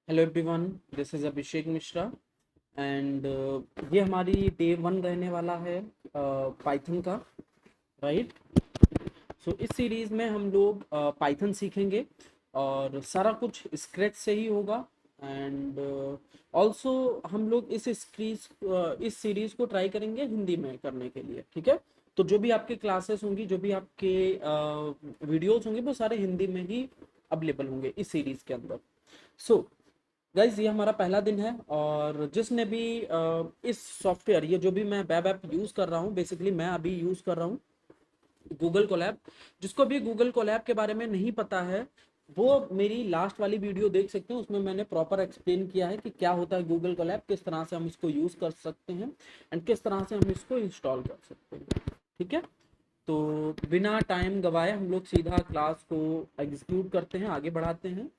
Hello everyone, this is Abhishek Mishra and ये हमारी day one रहने वाला है पाइथन का। राइट। सो इस सीरीज़ में हम लोग पाइथन सीखेंगे और सारा कुछ स्क्रैच से ही होगा। एंड ऑल्सो हम लोग इस सीरीज़ को ट्राई करेंगे हिंदी में करने के लिए। ठीक है। तो जो भी आपके क्लासेस होंगी, जो भी आपके वीडियोस होंगे, वो सारे हिंदी में ही अवेलेबल होंगे इस सीरीज़ के अंदर। सो गाइज, ये हमारा पहला दिन है और जिसने भी इस सॉफ्टवेयर, ये जो भी मैं वेब ऐप यूज़ कर रहा हूँ, बेसिकली मैं अभी यूज़ कर रहा हूँ गूगल कोलैब। जिसको भी गूगल कोलैब के बारे में नहीं पता है, वो मेरी लास्ट वाली वीडियो देख सकते हैं। उसमें मैंने प्रॉपर एक्सप्लेन किया है कि क्या होता है गूगल कोलैब, किस तरह से हम इसको यूज़ कर सकते हैं एंड किस तरह से हम इसको इंस्टॉल कर सकते हैं। ठीक है। तो बिना टाइम गवाए हम लोग सीधा क्लास को एग्जीक्यूट करते हैं, आगे बढ़ाते हैं।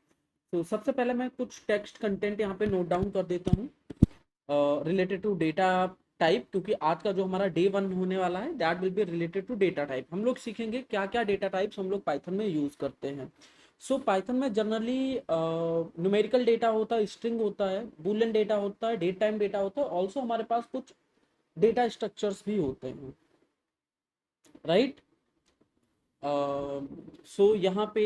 तो सबसे पहले मैं कुछ टेक्स्ट कंटेंट यहाँ पे नोट डाउन कर देता हूँ रिलेटेड टू डेटा टाइप, क्योंकि आज का जो हमारा डे वन होने वाला है that will be related to data type. हम लोग सीखेंगे क्या क्या डेटा टाइप्स हम लोग पाइथन में यूज़ करते हैं। सो पाइथन में जनरली न्यूमेरिकल डेटा होता है, स्ट्रिंग होता है, बूलियन डेटा होता है, डेट टाइम डेटा होता है, ऑल्सो हमारे पास कुछ डेटा स्ट्रक्चर्स भी होते हैं। राइट। सो यहाँ पे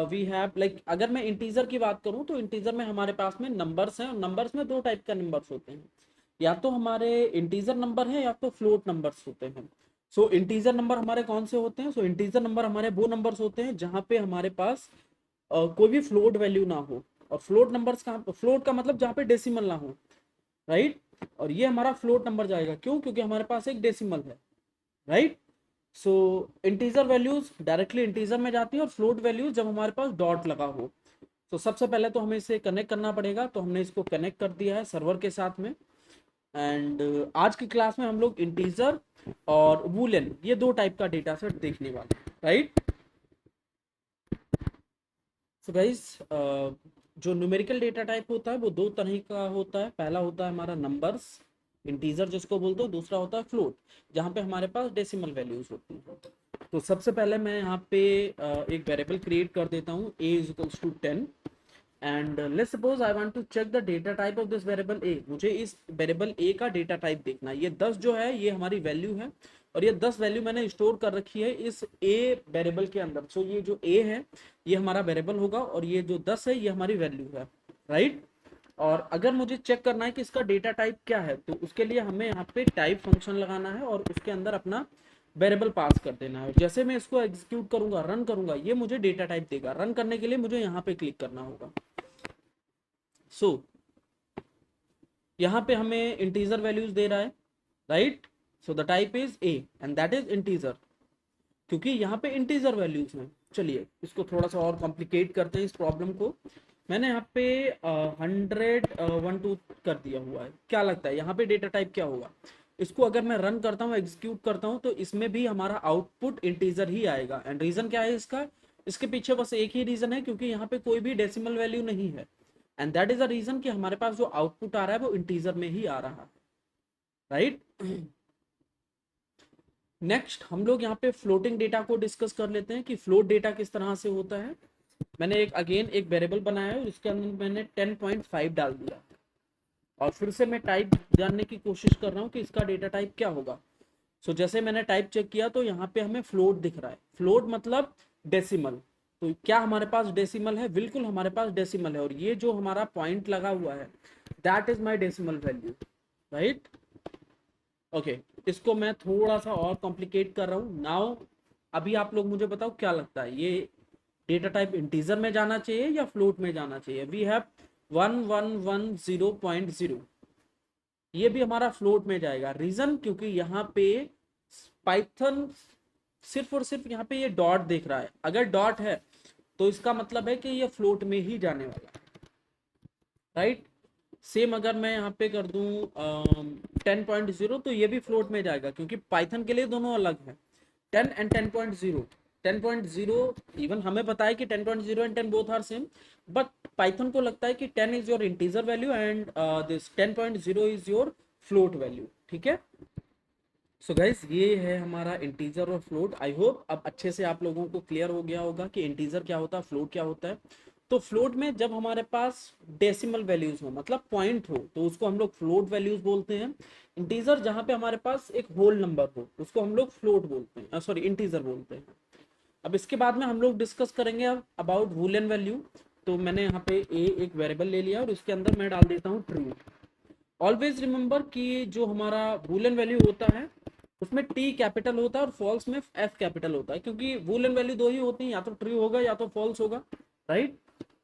वी हैव लाइक, अगर मैं इंटीजर की बात करूँ तो इंटीजर में हमारे पास में नंबर्स हैं और नंबर्स में दो टाइप का नंबर्स होते हैं। या तो हमारे इंटीजर नंबर है या तो फ्लोट नंबर्स होते हैं। सो इंटीजर नंबर हमारे कौन से होते हैं? सो इंटीजर नंबर हमारे वो नंबर्स होते हैं जहाँ पे हमारे पास कोई भी फ्लोट वैल्यू ना हो। और फ्लोट नंबर्स कहाँ, फ्लोट का मतलब जहाँ पे डेसिमल ना हो। राइट। और ये हमारा फ्लोट नंबर जाएगा, क्यों? क्योंकि हमारे पास एक डेसिमल है। राइट। सो इंटीजर वैल्यूज डायरेक्टली इंटीजर में जाती है और फ्लोट वैल्यूज जब हमारे पास डॉट लगा हो। तो सबसे पहले तो हमें इसे कनेक्ट करना पड़ेगा, तो हमने इसको कनेक्ट कर दिया है सर्वर के साथ में। एंड आज की क्लास में हम लोग इंटीजर और वूलन, ये दो टाइप का डेटा सेट देखने वाले हैं। राइट। सो गाइस, जो न्यूमेरिकल डेटा टाइप होता है वो दो तरह का होता है। पहला होता है हमारा नंबर्स, इंटीजर जिसको बोलते हो। दूसरा होता है फ्लोट, जहाँ पे हमारे पास डेसिमल वैल्यूज होती हैं। तो सबसे पहले मैं यहाँ पे एक वेरिएबल क्रिएट कर देता हूँ, a is equals to 10। And let's suppose I want to check the data type of this variable a। मुझे इस वेरिएबल a का डेटा टाइप देखना है। ये 10 जो है ये हमारी वैल्यू है और ये 10 वैल्यू मैंने स्टोर कर रखी है इस a वेरिएबल के अंदर। सो ये जो a है ये हमारा वेरिएबल होगा और ये जो 10 है ये हमारी वैल्यू है। राइट। और अगर मुझे चेक करना है कि इसका डेटा टाइप क्या है, तो उसके लिए हमें यहाँ पे टाइप फंक्शन लगाना है और उसके अंदर अपना वेरिएबल पास कर देना है। जैसे मैं इसको एग्जीक्यूट करूंगा, रन करूंगा, ये मुझे डेटा टाइप देगा। रन करने के लिए मुझे यहाँ पे क्लिक करना होगा। सो यहाँ पे हमें इंटीजर वैल्यूज दे रहा है। Right. So the type is A and that is integer, क्योंकि यहाँ पे इंटीजर वैल्यूज हैं। चलिए इसको थोड़ा सा और कॉम्प्लिकेट करते हैं इस प्रॉब्लम को। मैंने यहाँ पे 100 1 2 कर दिया हुआ है। क्या लगता है यहाँ पे डेटा टाइप क्या होगा? इसको अगर मैं रन करता हूँ, एग्जीक्यूट करता हूँ, तो इसमें भी हमारा आउटपुट इंटीजर ही आएगा। एंड रीजन क्या है इसका? इसके पीछे बस एक ही रीजन है, क्योंकि यहाँ पे कोई भी डेसिमल वैल्यू नहीं है। And that is the reason कि हमारे पास जो आउटपुट आ रहा है वो इंटीजर में ही आ रहा है। राइट। नेक्स्ट हम लोग यहाँ पे फ्लोटिंग डेटा को डिस्कस कर लेते हैं कि फ्लोट डेटा किस तरह से होता है। मैंने एक वेरिएबल बनाया है, उसके अंदर मैंने 10.5 डाल दिया और फिर से मैं टाइप जानने की कोशिश कर रहा हूँ कि इसका डेटा टाइप क्या होगा। सो जैसे मैंने टाइप चेक किया तो यहाँ पे हमें फ्लोट दिख रहा है। फ्लोट मतलब डेसिमल। तो क्या हमारे पास डेसिमल है? बिल्कुल हमारे पास डेसिमल है और ये जो हमारा पॉइंट लगा हुआ है that is my decimal value. Right. Okay. इसको मैं थोड़ा सा और कॉम्प्लिकेट कर रहा हूँ नाउ। अभी आप लोग मुझे बताओ क्या लगता है, ये डेटा टाइप इंटीजर में जाना चाहिए या फ्लोट में जाना चाहिए? We have 1110.0। ये भी हमारा फ्लोट में जाएगा। रीजन, क्योंकि यहाँ पे पाइथन सिर्फ और सिर्फ यहाँ पे ये डॉट देख रहा है। अगर डॉट है तो इसका मतलब है कि ये फ्लोट में ही जाने वाला है। राइट। सेम अगर मैं यहाँ पे कर दूं 10.0, तो ये भी फ्लोट में जाएगा, क्योंकि पाइथन के लिए दोनों अलग है। 10 and 10.0। 10.0 इवन हमें पता है कि 10.0 and 10 both are same, but Python को लगता है कि 10 is your integer value and this 10.0 is your float value. ठीक है। सो गाइस, ये है हमारा इंटीजर और फ्लोट। आई होप अब अच्छे से आप लोगों को क्लियर हो गया होगा कि इंटीजर क्या होता है, फ्लोट क्या होता है। तो फ्लोट में जब हमारे पास डेसिमल वैल्यूज हो, मतलब पॉइंट हो, तो उसको हम लोग फ्लोट वैल्यूज बोलते हैं। इंटीजर जहां पे हमारे पास एक होल नंबर हो उसको हम लोग फ्लोट बोलते हैं, सॉरी इंटीजर बोलते हैं। अब इसके बाद में हम लोग डिस्कस करेंगे अब अबाउट बूलियन वैल्यू। तो मैंने यहाँ पे ए एक वेरिएबल ले लिया और उसके अंदर मैं डाल देता हूँ ट्रू। ऑलवेज रिमेंबर कि जो हमारा बूलियन वैल्यू होता है उसमें टी कैपिटल होता है और फॉल्स में एफ कैपिटल होता है, क्योंकि बूलियन वैल्यू दो ही होती है, या तो ट्रू होगा या तो फॉल्स होगा, राइट।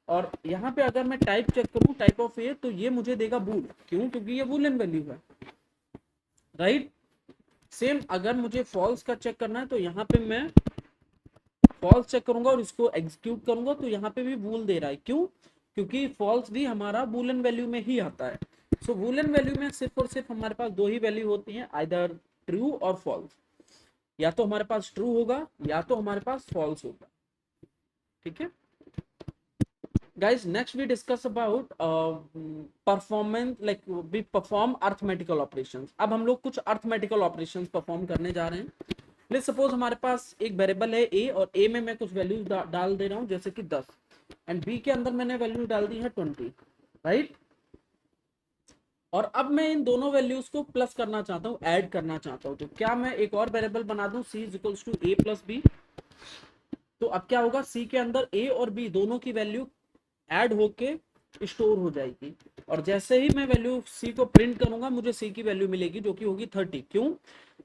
और यहाँ पे अगर मैं टाइप चेक करूँ टाइप ऑफ ए, तो ये मुझे देगा बूल, क्यों? क्योंकि ये बूलियन वैल्यू है, राइट। सेम अगर मुझे फॉल्स का चेक करना है तो यहाँ पे मैं फॉल्स चेक करूंगा और इसको एग्जीक्यूट करूंगा, तो यहाँ पे भी बूल दे रहा है, क्यों? क्योंकि फॉल्स भी हमारा बूलियन वैल्यू में ही आता है। सो बूलियन वैल्यू में सिर्फ और सिर्फ हमारे पास दो ही वैल्यू होती हैं, आइदर ट्रू और फॉल्स। या तो हमारे पास ट्रू होगा या तो हमारे पास फॉल्स होगा, ठीक है guys। Next we discuss about performance, like we perform arithmetical operations। अब हम लोग कुछ arithmetical operations परफॉर्म करने जा रहे हैं। लेट्स सपोज हमारे पास एक वेरिएबल है a और a में मैं कुछ वैल्यू डाल दे रहा हूँ, जैसे कि 10, एंड b के अंदर मैंने वैल्यू डाल दी है 20, राइट। और अब मैं इन दोनों वैल्यूज को प्लस करना चाहता हूँ, ऐड करना चाहता हूँ, तो क्या मैं एक और वेरिएबल बना दूं c is equals to a plus b। तो अब क्या होगा, c के अंदर a और b दोनों की वैल्यू ऐड होके स्टोर हो जाएगी, और जैसे ही मैं वैल्यू सी को प्रिंट करूंगा मुझे सी की वैल्यू मिलेगी जो कि होगी 30। क्यों?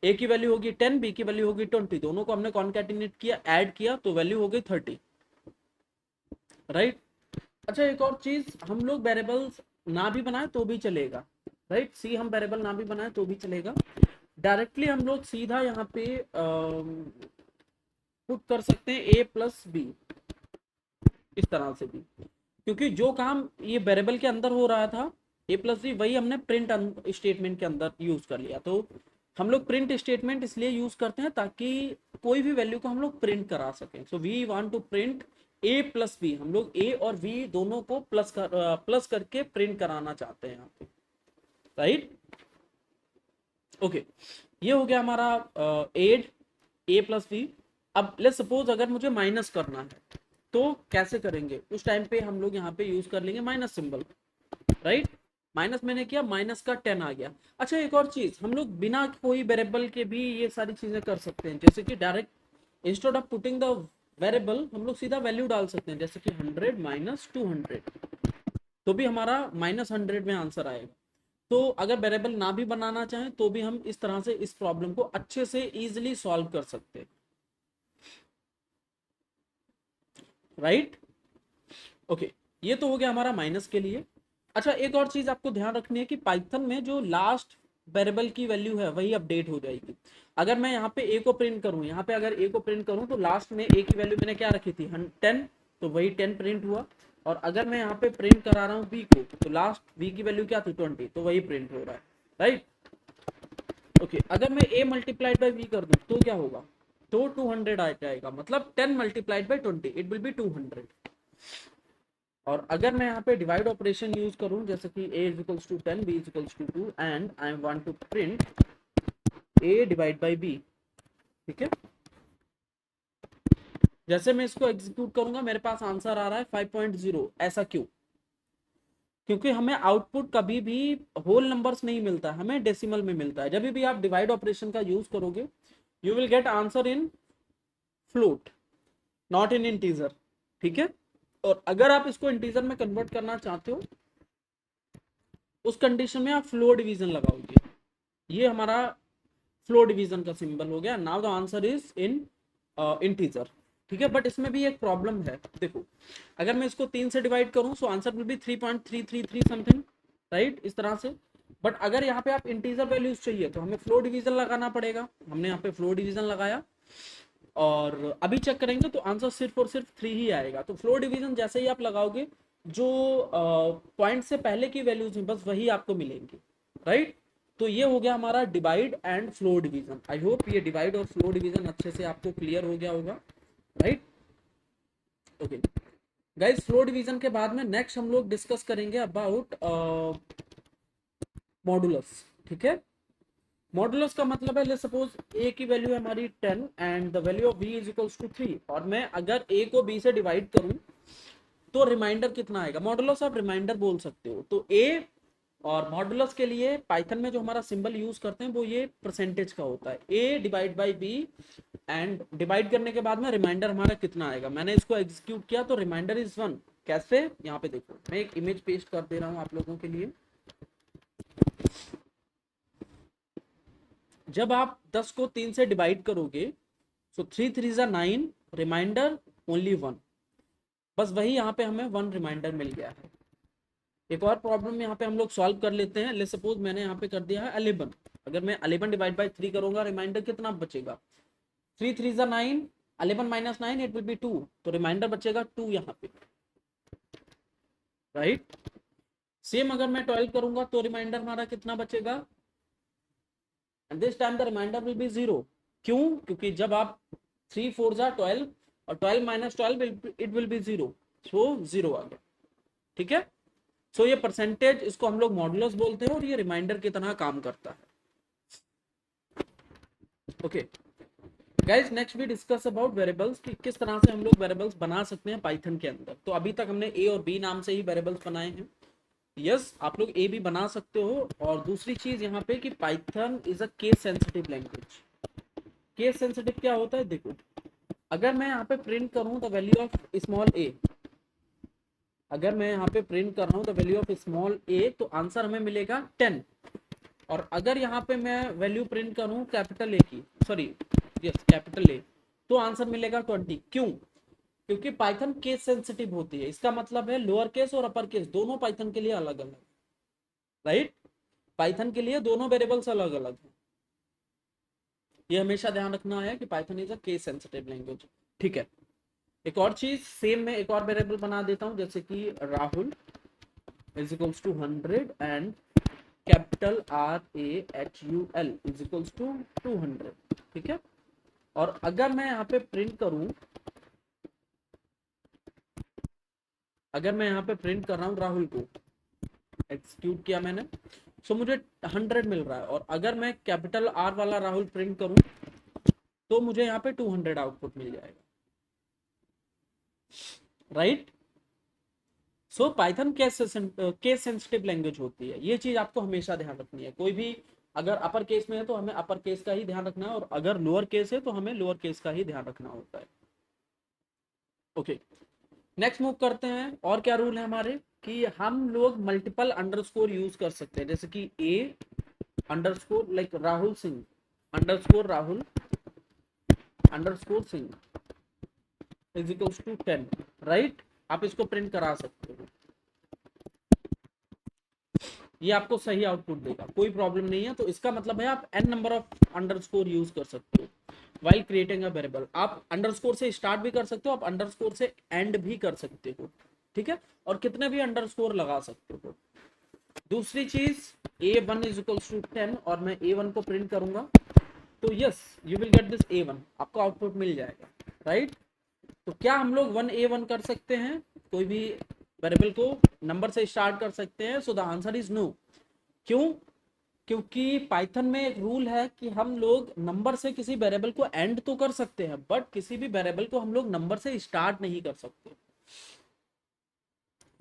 ए की वैल्यू होगी 10, बी की वैल्यू होगी 20, दोनों को हमने कॉन्कैटिनेट किया, ऐड किया, तो वैल्यू हो गई 30, राइट। अच्छा एक और चीज, हम लोग वेरिएबल्स ना भी बनाए तो भी चलेगा, राइट। सी हम वेरिएबल ना भी बनाए तो भी चलेगा, डायरेक्टली हम लोग सीधा यहाँ पे पुट कर सकते हैं ए प्लस बी, इस तरह से भी, क्योंकि जो काम ये वेरिएबल के अंदर हो रहा था ए प्लस बी, वही हमने प्रिंट स्टेटमेंट के अंदर यूज कर लिया। तो हम लोग प्रिंट स्टेटमेंट इसलिए यूज करते हैं ताकि कोई भी वैल्यू को हम लोग प्रिंट करा सकें। So we want to print A plus B, हम लोग ए और बी दोनों को प्लस करके प्रिंट कराना चाहते हैं यहाँ पे, राइट। ओके, ये हो गया हमारा एड ए प्लस बी। अब लेट्स सपोज अगर मुझे माइनस करना है तो कैसे करेंगे, उस टाइम पे हम लोग यहाँ पे यूज कर लेंगे माइनस सिंबल, राइट। माइनस मैंने किया, माइनस का 10 आ गया। अच्छा एक और चीज, हम लोग बिना कोई वेरिएबल के भी ये सारी चीजें कर सकते हैं, जैसे कि direct instead of putting the variable हम लोग सीधा वैल्यू डाल सकते हैं, जैसे कि 100 माइनस 200, तो भी हमारा माइनस 100 में आंसर आएगा। तो अगर वेरिएबल ना भी बनाना चाहें तो भी हम इस तरह से इस प्रॉब्लम को अच्छे से इजिली सॉल्व कर सकते हैं, राइट। ओके, ये तो हो गया हमारा माइनस के लिए। अच्छा एक और चीज आपको ध्यान रखनी है कि पाइथन में जो लास्ट वेरिएबल की वैल्यू है वही अपडेट हो जाएगी। अगर मैं यहाँ पे ए को प्रिंट करूँ, यहाँ पे अगर ए को प्रिंट करूँ तो लास्ट में ए की वैल्यू मैंने क्या रखी थी 10, तो वही 10 प्रिंट हुआ। और अगर मैं यहाँ पे प्रिंट करा रहा हूँ बी को, तो लास्ट बी की वैल्यू क्या थी 20, तो वही प्रिंट हो रहा है, राइट। ओके, अगर मैं a मल्टीप्लाइड बाई बी कर दूं तो क्या होगा, तो 200 आ जाएगा, मतलब 10 multiplied by 20 it will be 200। और अगर मैं यहाँ पे डिवाइड ऑपरेशन यूज करूं, जैसे कि a is equals to 10, b is equals to 2 and I want to print a divide by b, ठीक है। जैसे मैं इसको एग्जीक्यूट करूंगा मेरे पास आंसर आ रहा है 5.0। ऐसा क्यों? क्योंकि हमें आउटपुट कभी भी होल नंबर्स नहीं मिलता, हमें डेसिमल में मिलता है। जब भी आप डिवाइड ऑपरेशन का यूज करोगे you will get answer in float, not in integer, ठीक है। और अगर आप इसको इंटीजर में कन्वर्ट करना चाहते हो उस कंडीशन में आप फ्लो डिवीजन लगाओगे। ये हमारा फ्लो डिवीजन का सिंबल हो गया। Now the answer is in integer, ठीक है। बट इसमें भी एक प्रॉब्लम है, देखो अगर मैं इसको 3 से डिवाइड करूं so answer will be 3.333 something, right, इस तरह से। बट अगर यहाँ पे आप इंटीजर वैल्यूज चाहिए तो हमें फ्लो डिवीजन लगाना पड़ेगा। हमने यहाँ पे फ्लो डिवीजन लगाया और अभी चेक करेंगे तो आंसर सिर्फ और सिर्फ 3 ही आएगा। तो फ्लो डिवीजन जैसे ही आप लगाओगे जो पॉइंट से पहले की वैल्यूज हैं बस वही आपको मिलेंगी, राइट। तो ये हो गया हमारा divide and flow division. I hope ये डिवाइड और फ्लो डिवीजन अच्छे से आपको क्लियर हो गया होगा, right. Okay guys, flow division के बाद में नेक्स्ट हम लोग डिस्कस करेंगे अबाउट मॉडुलस, ठीक है। मॉडुलस का मतलब है लेट्स सपोज a की वैल्यू है हमारी 10 and the value of b is equals to 3, और मैं अगर a को b से डिवाइड करूं तो रिमाइंडर कितना आएगा, मॉडुलस आप रिमाइंडर बोल सकते हो। तो ए और मॉडुलस के लिए पाइथन में जो हमारा सिंबल यूज करते हैं वो ये परसेंटेज का होता है, A divide by B, and divide करने के बाद में रिमाइंडर हमारा कितना आएगा। मैंने इसको एग्जीक्यूट किया तो रिमाइंडर इज 1। कैसे, यहाँ पे देखो मैं एक इमेज पेस्ट कर दे रहा हूँ आप लोगों के लिए। जब आप 10 को 3 से डिवाइड करोगे, सो 3 3 जा 9, रिमाइंडर ओनली 1। बस वही यहाँ पे हमें 1 रिमाइंडर मिल गया है। एक और प्रॉब्लम यहाँ पे हम लोग सॉल्व कर लेते हैं। लेट्स सपोज मैंने यहाँ पे कर दिया है 11। अगर मैं 11 डिवाइड बाई 3 करूंगा, रिमाइंडर कितना बचेगा, 3 3 जा 9, 11 माइनस 9 इट विल बी 2, तो रिमाइंडर बचेगा 2 यहाँ पे, राइट। सेम अगर मैं 12 करूंगा तो रिमाइंडर हमारा कितना बचेगा, and this time the remainder will be 0। क्यों, क्योंकि जब आप 3 4 जा 12 और 12 माइनस 12 इट विल बी 0, सो 0 आ गया, ठीक है। सो ये परसेंटेज, इसको हम लोग मॉडुलस बोलते हैं और ये रिमाइंडर की तरह काम करता है। Okay guys, next we discuss about variables कि किस तरह से हम लोग वेरिएबल्स बना सकते हैं पाइथन के अंदर। तो अभी तक हमने ए और बी नाम से ही वेरिएबल्स बनाए हैं। यस, आप लोग ए भी बना सकते हो। और दूसरी चीज यहाँ पे कि Python is a case sensitive language. Case sensitive क्या होता है, देखो अगर मैं यहाँ पे प्रिंट करूँ द वैल्यू ऑफ स्मॉल ए, अगर मैं यहाँ पे प्रिंट कर रहा हूँ द वैल्यू ऑफ स्मॉल ए, तो आंसर हमें मिलेगा 10। और अगर यहाँ पे मैं वैल्यू प्रिंट करूँ कैपिटल ए की, सॉरी यस कैपिटल ए, तो आंसर मिलेगा 20। क्यों, क्योंकि पाइथन केस सेंसिटिव होती है। इसका मतलब है लोअर केस और अपर केस दोनों पाइथन के लिए अलग अलग, राइट। पाइथन के लिए दोनों वेरिएबल्स अलग अलग हैं। ये हमेशा ध्यान रखना है कि Python is a case sensitive language, ठीक है। एक और चीज, सेम में एक और वेरिएबल बना देता हूं, जैसे कि Rahul is equals to 100 and capital RAHUL is equals to 200, ठीक है। और अगर मैं यहाँ पे प्रिंट करूं, अगर मैं यहाँ पे प्रिंट कर रहा हूँ राहुल को, एक्सक्यूट किया मैंने, सो मुझे 100 मिल रहा है। और अगर मैं कैपिटल R वाला राहुल प्रिंट करूं तो मुझे यहाँ पे 200 आउटपुट मिल जाएगा, राइट। सो पाइथन केस सेंसिटिव लैंग्वेज होती है। ये चीज आपको हमेशा ध्यान रखनी है। कोई भी अगर अपर केस में है तो हमें अपर केस का ही ध्यान रखना है, और अगर लोअर केस है तो हमें लोअर केस का ही ध्यान रखना होता है। ओके, नेक्स्ट मूव करते हैं। और क्या रूल है हमारे कि हम लोग मल्टीपल अंडरस्कोर यूज कर सकते हैं, जैसे कि A underscore like Rahul Singh underscore Rahul underscore Singh is equals to 10, right. आप इसको प्रिंट करा सकते हो, ये आपको सही आउटपुट देगा, कोई प्रॉब्लम नहीं है। तो इसका मतलब है आप n number of underscore use कर सकते हो व्हाइल क्रिएटिंग अ वेरिएबल। आप अंडरस्कोर से स्टार्ट भी कर सकते हो, आप अंडरस्कोर से एंड भी कर सकते हो, ठीक है। और कितने भी अंडरस्कोर लगा सकते हो। दूसरी चीज, a1 इज इक्वल्स टू 10 और मैं a1 को प्रिंट करूंगा, तो yes you will get this a1, आपको आउटपुट मिल जाएगा, राइट। तो क्या हम लोग 1a1 कर सकते हैं, कोई भी वेरिएबल को नंबर से स्टार्ट कर सकते हैं? So the answer is no. क्यों, क्योंकि पाइथन में एक रूल है कि हम लोग नंबर से किसी वेरिएबल को एंड तो कर सकते हैं, बट किसी भी वेरिएबल को हम लोग नंबर से स्टार्ट नहीं कर सकते,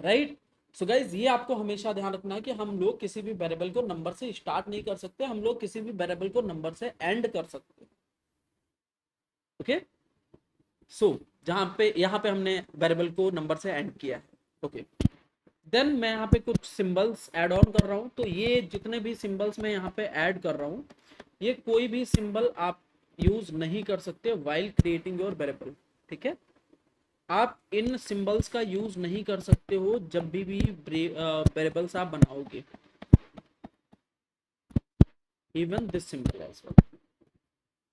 राइट। सो गाइज, ये आपको हमेशा ध्यान रखना है कि हम लोग किसी भी वेरिएबल को नंबर से स्टार्ट नहीं कर सकते, हम लोग किसी भी वेरिएबल को नंबर से एंड कर सकते हैं, ओके। सो जहां पे यहाँ पे हमने वेरिएबल को नंबर से एंड किया है, ओके। देन मैं यहाँ पे कुछ सिंबल्स ऐड ऑन कर रहा हूँ। तो ये जितने भी सिंबल्स मैं यहाँ पे ऐड कर रहा हूँ, ये कोई भी सिंबल आप यूज नहीं कर सकते व्हाइल क्रिएटिंग योर वेरिएबल, ठीक है। आप इन सिंबल्स का यूज नहीं कर सकते हो जब भी वेरिएबल्स आप बनाओगे, even this symbol as well.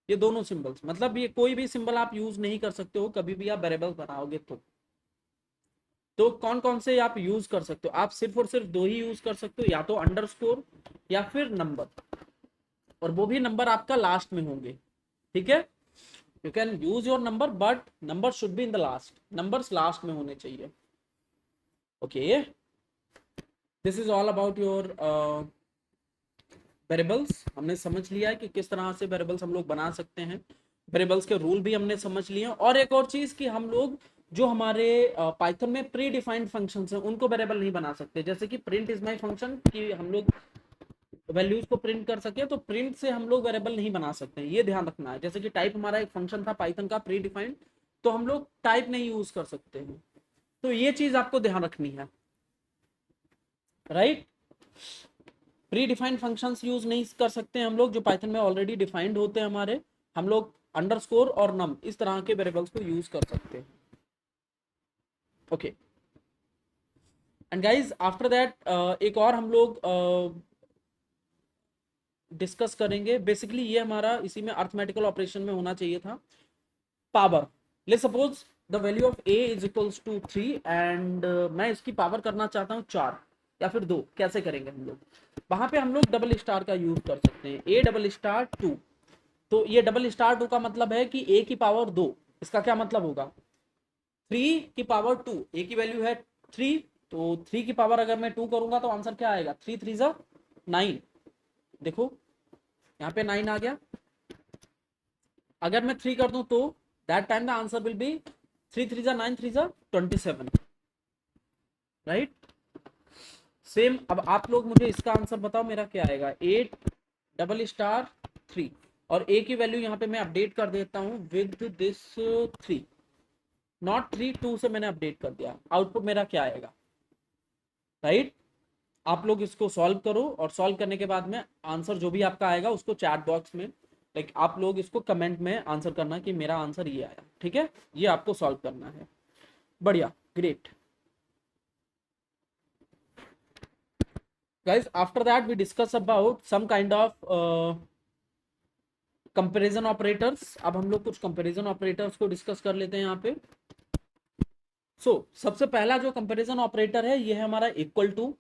ये दोनों सिंबल्स, मतलब ये कोई भी सिंबल आप यूज नहीं कर सकते हो कभी भी आप वेरिएबल बनाओगे तो कौन कौन से आप यूज कर सकते हो? आप सिर्फ और सिर्फ दो ही यूज कर सकते हो, या तो अंडरस्कोर या फिर नंबर, और वो भी नंबर आपका लास्ट में होंगे, ठीक है। You can use your number but number should be in the last, numbers last में होने चाहिए, okay. This is all about your variables. हमने समझ लिया है कि किस तरह से वेरिएबल्स हम लोग बना सकते हैं, वेरिएबल्स के रूल भी हमने समझ लिए। और एक और चीज कि हम लोग जो हमारे पाइथन में प्री डिफाइंड फंक्शंस हैं उनको वेरिएबल नहीं बना सकते, जैसे कि प्रिंट इज माई फंक्शन कि हम लोग वैल्यूज को प्रिंट कर सके, तो प्रिंट से हम लोग वेरिएबल नहीं बना सकते, ये ध्यान रखना है। जैसे कि टाइप हमारा एक फंक्शन था पाइथन का प्री डिफाइंड, तो हम लोग टाइप नहीं यूज कर सकते हैं, तो ये चीज आपको ध्यान रखनी है, right. Pre defined functions use नहीं कर सकते हम लोग, जो पाइथन में ऑलरेडी डिफाइंड होते हैं हमारे, हम लोग अंडरस्कोर और नम इस तरह के वेरिएबल्स को यूज कर सकते हैं। Okay and guys after that एक और हम लोग डिस्कस करेंगे। बेसिकली ये हमारा इसी में अर्थमेटिकल ऑपरेशन में होना चाहिए था। Power, let's suppose the value of a is equals to 3 and मैं इसकी पावर करना चाहता हूँ 4 या फिर 2, कैसे करेंगे हम लोग? वहां पे हम लोग डबल स्टार का यूज कर सकते हैं, a डबल स्टार 2। तो ये डबल स्टार 2 का मतलब है कि a की पावर 2, इसका क्या मतलब होगा? 3 की पावर 2, a की वैल्यू है 3, तो 3 की पावर अगर मैं 2 करूंगा तो आंसर क्या आएगा? 3 3 जा 9, देखो यहाँ पे 9 आ गया। अगर मैं 3 कर दूं तो that time the answer will be 3 3 जा 9 3 जा 27, राइट। सेम अब आप लोग मुझे इसका आंसर बताओ मेरा क्या आएगा? 8 डबल स्टार 3, और a की वैल्यू यहाँ पे मैं अपडेट कर देता हूँ विद दिस 3, नॉट 3 2 से मैंने अपडेट कर दिया। आउटपुट मेरा क्या आएगा, राइट? आप लोग इसको सॉल्व करो और सॉल्व करने के बाद में आंसर जो भी आपका आएगा उसको चैट बॉक्स में लाइक आप लोग इसको कमेंट में आंसर करना कि मेरा आंसर ये आया, ठीक है? ये आपको सॉल्व करना है। बढ़िया, great guys, after that we discuss about some kind of comparison operators. अब हम लोग कुछ कंपैरिजन ऑपरेटर्स को डिस्कस कर लेते हैं यहाँ पे। सबसे पहला जो कंपैरिजन ऑपरेटर है ये है हमारा इक्वल टू,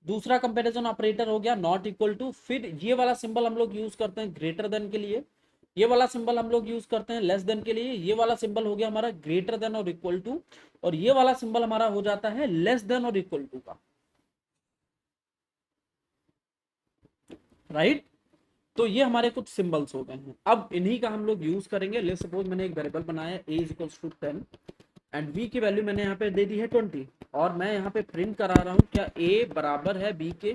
दूसरा कंपैरिजन ऑपरेटर हो गया नॉट इक्वल टू, फिर ये वाला सिंबल हम लोग यूज करते हैं ग्रेटर देन के लिए, ये वाला सिंबल हम लोग यूज करते हैं लेस देन के लिए, ये वाला सिंबल हो गया हमारा ग्रेटर देन और इक्वल टू, और ये वाला सिंबल हमारा हो जाता है लेस देन और इक्वल टू का, राइट। तो ये हमारे कुछ सिंबल्स हो गए हैं। अब इन्हीं का हम लोग यूज करेंगे। लेट्स सपोज मैंने एक वेरिएबल बनाया a is equals to 10 and v की वैल्यू मैंने यहाँ पे दे दी है 20, और मैं यहाँ पे प्रिंट करा रहा हूँ क्या a बराबर है b के।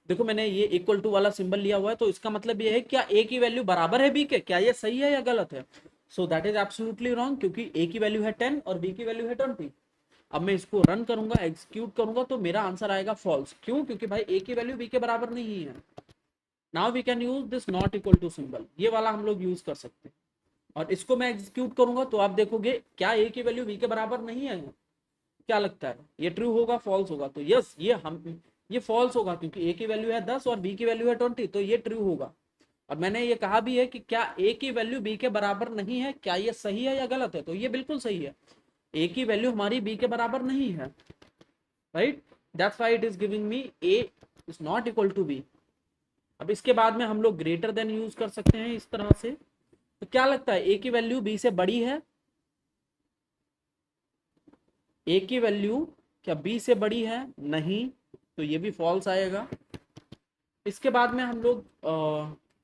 देखो मैंने ये इक्वल टू वाला सिंबल लिया हुआ है, तो इसका मतलब ये है क्या a की वैल्यू बराबर है b के? क्या ये सही है या गलत है? So that is absolutely wrong, क्योंकि a की वैल्यू है 10 और b की वैल्यू है 20। अब मैं इसको रन करूंगा, एग्जीक्यूट करूंगा, तो मेरा आंसर आएगा फॉल्स। क्यों? क्योंकि भाई a की वैल्यू b के बराबर नहीं है। Now we can use this not equal to symbol, ये वाला हम लोग यूज कर सकते हैं, और इसको मैं एग्जीक्यूट करूंगा तो आप देखोगे क्या a की वैल्यू b के बराबर नहीं है? क्या लगता है ये ट्रू होगा फॉल्स होगा? तो यस ये फॉल्स होगा, क्योंकि a की वैल्यू है 10 और b की वैल्यू है 20, तो ये ट्रू होगा। और मैंने ये कहा भी है कि क्या a की वैल्यू b के बराबर नहीं है, क्या ये सही है या गलत है? तो ये बिल्कुल सही है, a की वैल्यू हमारी b के बराबर नहीं है, right. That's why it is giving me a is not equal to b। अब इसके बाद में हम लोग ग्रेटर देन यूज कर सकते हैं इस तरह से। तो क्या लगता है a की वैल्यू b से बड़ी है? a की वैल्यू क्या b से बड़ी है? नहीं, तो ये भी फॉल्स आएगा। इसके बाद में हम लोग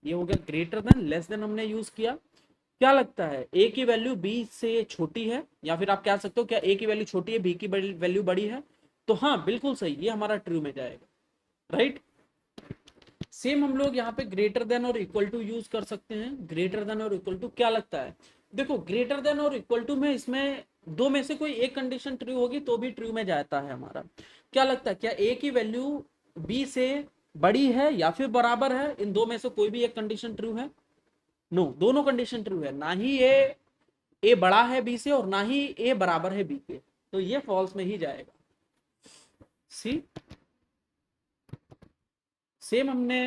ये हो गया ग्रेटर देन, लेस देन हमने यूज किया। क्या लगता है a की वैल्यू b से छोटी है, या फिर आप कह सकते हो क्या a की वैल्यू छोटी है b की वैल्यू बड़ी है? तो हाँ बिल्कुल सही, ये हमारा ट्रू में जाएगा, राइट। सेम हम लोग यहाँ पे ग्रेटर देन और इक्वल टू यूज कर सकते हैं। ग्रेटर देन और इक्वल टू क्या लगता है? देखो ग्रेटर देन और इक्वल टू में इसमें दो में से कोई एक कंडीशन ट्रू होगी तो भी ट्रू में जाता है हमारा। क्या लगता है क्या a की वैल्यू b से बड़ी है या फिर बराबर है? इन दो में से कोई भी एक कंडीशन ट्रू है? नो, दोनों कंडीशन ट्रू है। ना ही a बड़ा है b से और ना ही a बराबर है b के, तो ये फॉल्स में ही जाएगा। सी सेम हमने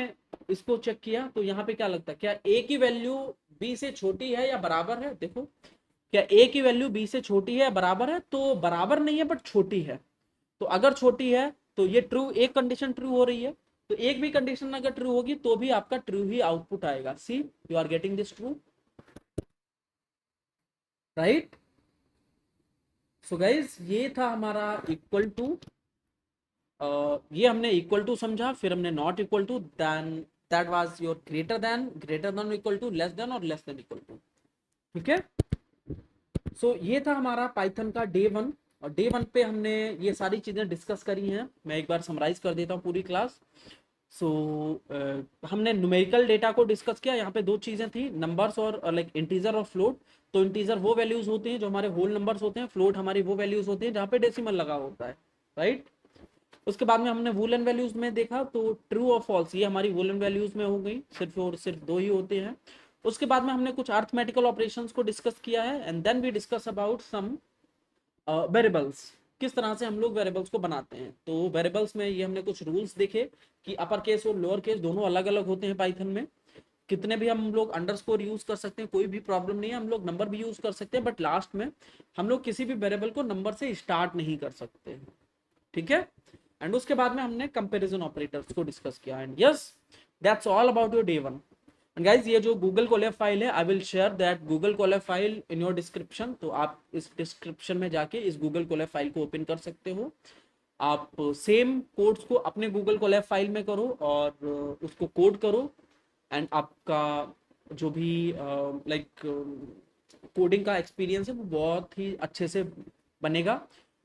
इसको चेक किया, तो यहाँ पे क्या लगता है क्या a की वैल्यू b से छोटी है या बराबर है? देखो क्या a की वैल्यू b से छोटी है या बराबर है? तो बराबर नहीं है बट छोटी है, तो अगर छोटी है तो ये ट्रू, एक कंडीशन ट्रू हो रही है, तो एक भी कंडीशन अगर ट्रू होगी तो भी आपका ट्रू ही आउटपुट आएगा। See you are getting this true, right. So guys ये था हमारा इक्वल टू, ये हमने इक्वल टू समझा, फिर हमने not equal to, then that was your greater than equal to, less than और लेस देन इक्वल टू, ठीक है। सो ये था हमारा पाइथन का डे 1, और डे 1 पे हमने ये सारी चीज़ें डिस्कस करी हैं। मैं एक बार समराइज कर देता हूँ पूरी क्लास। सो हमने न्यूमेरिकल डेटा को डिस्कस किया। यहाँ पे दो चीज़ें थी, नंबर्स और लाइक इंटीजर और फ्लोट। तो इंटीजर वो वैल्यूज होते हैं जो हमारे होल नंबर्स होते हैं, फ्लोट हमारी वो वैल्यूज होती हैं जहाँ पे डेसिमल लगा होता है, राइट। उसके बाद में हमने वूलन वैल्यूज में देखा, तो ट्रू और फॉल्स ये हमारी वूलन वैल्यूज में हो गई, सिर्फ और सिर्फ दो ही होते हैं। उसके बाद में हमने कुछ अर्थमेटिकल ऑपरेशंस को डिस्कस किया है, and then we discuss about some variables, किस तरह से हम लोग वेरिएबल्स को बनाते हैं। तो वेरिएबल्स में ये हमने कुछ रूल्स देखे कि अपर केस और लोअर केस दोनों अलग अलग होते हैं पाइथन में। कितने भी हम लोग अंडरस्कोर यूज कर सकते हैं, कोई भी प्रॉब्लम नहीं है, हम लोग नंबर भी यूज कर सकते हैं, बट लास्ट में हम लोग किसी भी वेरिएबल को नंबर से स्टार्ट नहीं कर सकते, ठीक है। एंड उसके बाद में हमने कंपैरिजन ऑपरेटर्स को डिस्कस किया। And yes, that's all about your day 1। And guys, ये जो गूगल कोलैब फाइल है, I will share that Google Colab file in your description. तो आप इस डिस्क्रिप्शन में जाके इस गूगल कोलैब फाइल को ओपन कर सकते हो। आप सेम कोड्स को अपने गूगल कोलैब फाइल में करो और उसको कोड करो, एंड आपका जो भी लाइक कोडिंग का एक्सपीरियंस है वो बहुत ही अच्छे से बनेगा।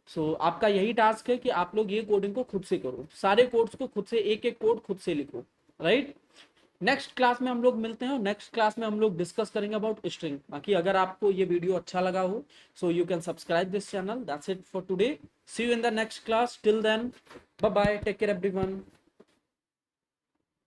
सो आपका यही टास्क है कि आप लोग ये कोडिंग को खुद से करो, सारे कोड्स को खुद से, एक एक कोड खुद से लिखो, राइट। नेक्स्ट क्लास में हम लोग मिलते हैं, और नेक्स्ट क्लास में हम लोग डिस्कस करेंगे अबाउट स्ट्रिंग। बाकी अगर आपको ये वीडियो अच्छा लगा हो, so you can subscribe this channel. That's it for today, see you in the next class, till then bye bye, take care everyone.